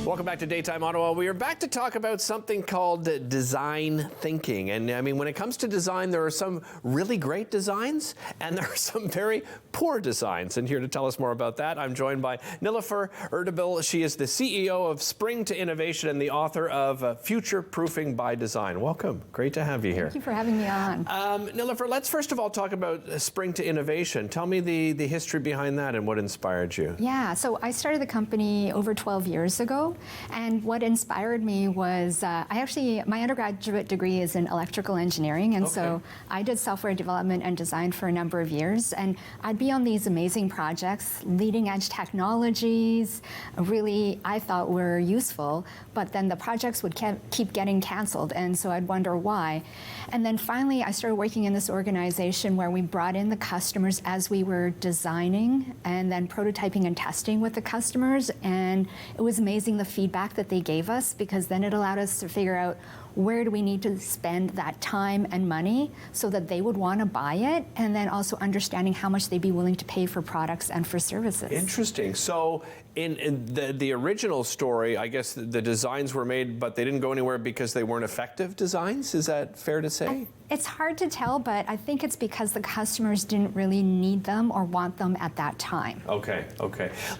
Welcome back to Daytime Ottawa. We are back to talk about something called design thinking. And I mean, when it comes to design, there are some really great designs and there are some very poor designs. And here to tell us more about that, I'm joined by Nilufer Erdebil. She is the CEO of Spring to Innovation and the author of Future Proofing by Design. Welcome. Great to have you here. Thank you for having me on. Nilufer, let's first of all talk about Spring to Innovation. Tell me the history behind that and what inspired you. Yeah, so I started the company over 12 years ago. And what inspired me was, my undergraduate degree is in electrical engineering, and so I did software development and design for a number of years, and I'd be on these amazing projects, leading edge technologies, really I thought were useful, but then the projects would keep getting canceled, and so I'd wonder why. And then finally I started working in this organization where we brought in the customers as we were designing and then prototyping and testing with the customers, and it was amazing the feedback that they gave us, because then it allowed us to figure out where do we need to spend that time and money so that they would want to buy it, and then also understanding how much they'd be willing to pay for products and for services. Interesting. So in the original story, I guess the designs were made, but they didn't go anywhere because they weren't effective designs? Is that fair to say? It's hard to tell, but I think it's because the customers didn't really need them or want them at that time. Okay.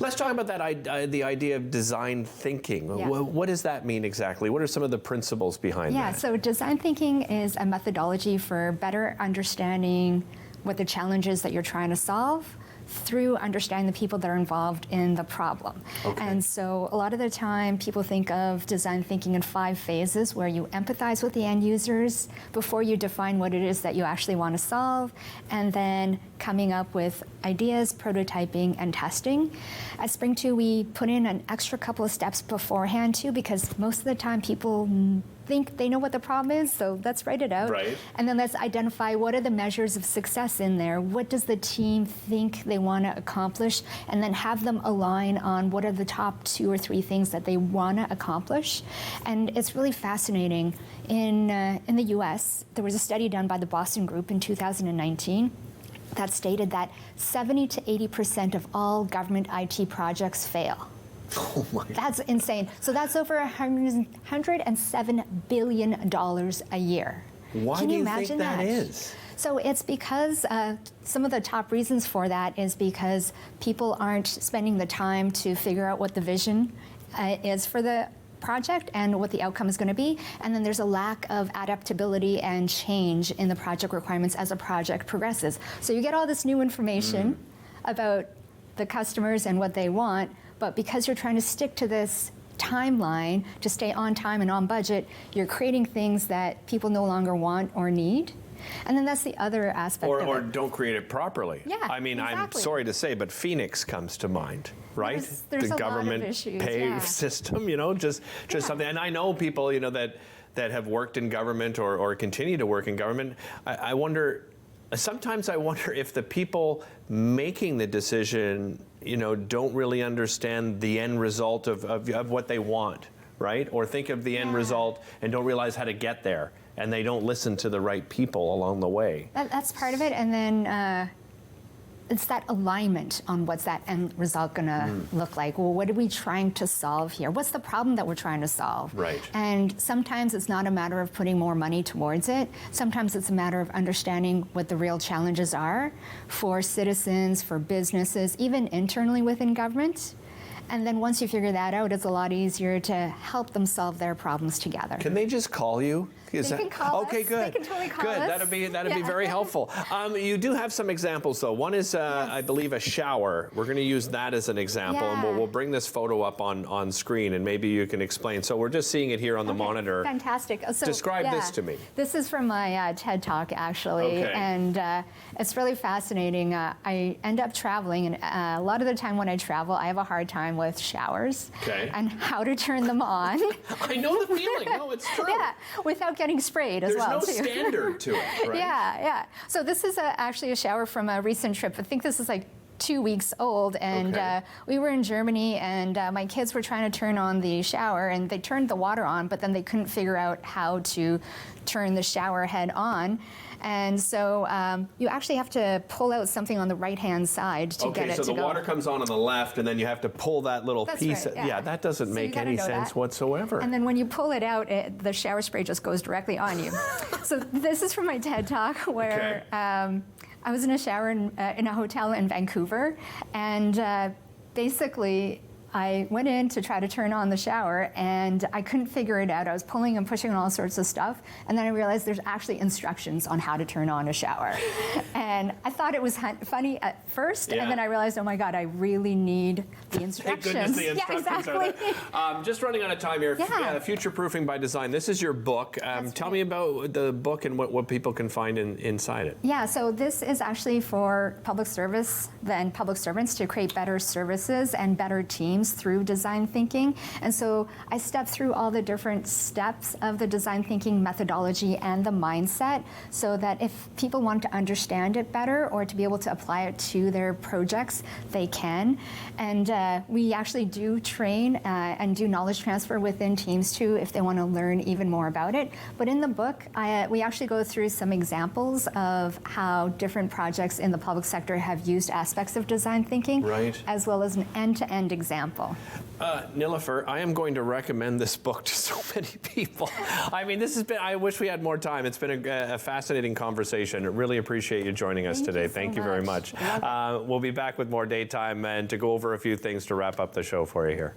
Let's talk about that the idea of design thinking. Yeah. What does that mean exactly? What are some of the principles behind that? Yeah, so design thinking is a methodology for better understanding what the challenges that you're trying to solve through understanding the people that are involved in the problem. Okay. And so a lot of the time people think of design thinking in 5 phases, where you empathize with the end users before you define what it is that you actually want to solve, and then coming up with ideas, prototyping, and testing. At Spring 2, we put in an extra couple of steps beforehand too, because most of the time people think they know what the problem is, so let's write it out. Right. And then let's identify what are the measures of success in there, what does the team think they want to accomplish, and then have them align on what are the top 2 or 3 things that they want to accomplish. And it's really fascinating. In the US, there was a study done by the Boston Group in 2019 that stated that 70 to 80% of all government IT projects fail. Oh my God. That's insane. So that's over $107 billion a year. Why Can do you you imagine think that is? So it's because some of the top reasons for that is because people aren't spending the time to figure out what the vision is for the project and what the outcome is going to be, and then there's a lack of adaptability and change in the project requirements as a project progresses. So you get all this new information about the customers and what they want, but because you're trying to stick to this timeline to stay on time and on budget, you're creating things that people no longer want or need. And then that's the other aspect of it. Or don't create it properly. Yeah, I mean, exactly. I'm sorry to say, but Phoenix comes to mind, right? There's the a government lot of issues, pay system, just something. And I know people, that have worked in government or continue to work in government. Sometimes I wonder if the people making the decision, don't really understand the end result of what they want, right? Or think of the end result and don't realize how to get there, and they don't listen to the right people along the way. That's part of it, and then it's that alignment on what's that end result going to look like. Well, what are we trying to solve here? What's the problem that we're trying to solve? Right. And sometimes it's not a matter of putting more money towards it. Sometimes it's a matter of understanding what the real challenges are for citizens, for businesses, even internally within government. And then once you figure that out, it's a lot easier to help them solve their problems together. Can they just call you? Can call us. Okay, good. They can totally call good. us. That'd be very helpful. You do have some examples, though. One is, I believe, a shower. We're going to use that as an example, and we'll bring this photo up on screen, and maybe you can explain. So we're just seeing it here on the monitor. Fantastic. So, describe this to me. This is from my TED Talk, actually, and it's really fascinating. I end up traveling, and a lot of the time when I travel, I have a hard time with showers and how to turn them on. I know the feeling. No, it's true. Yeah, without getting sprayed as well. There's no standard to it, right? Yeah. So this is actually a shower from a recent trip. I think this is like 2 weeks old, and we were in Germany, and my kids were trying to turn on the shower, and they turned the water on, but then they couldn't figure out how to turn the shower head on. And so you actually have to pull out something on the right-hand side to get it to go. Okay, so the water comes on the left, and then you have to pull that little piece. Right, yeah. That doesn't make any sense whatsoever. And then when you pull it out, the shower spray just goes directly on you. So this is from my TED Talk where I was in a shower in a hotel in Vancouver, and basically I went in to try to turn on the shower, and I couldn't figure it out. I was pulling and pushing on all sorts of stuff, and then I realized there's actually instructions on how to turn on a shower. And I thought it was funny at first, and then I realized, oh my God, I really need the instructions. Thank goodness the instructions are there. Just running out of time here. Future Proofing by Design. This is your book. Tell me about the book and what people can find inside it. Yeah, so this is actually for public service and public servants to create better services and better teams through design thinking. And so I stepped through all the different steps of the design thinking methodology and the mindset so that if people want to understand it better or to be able to apply it to their projects, they can. And we actually do train and do knowledge transfer within teams too if they want to learn even more about it. But in the book, we actually go through some examples of how different projects in the public sector have used aspects of design thinking, as well as an end-to-end example. Nilufer, I am going to recommend this book to so many people. I mean, this has been, I wish we had more time. It's been a fascinating conversation. I really appreciate you joining us today. Thank you very much. We'll be back with more daytime and to go over a few things to wrap up the show for you here.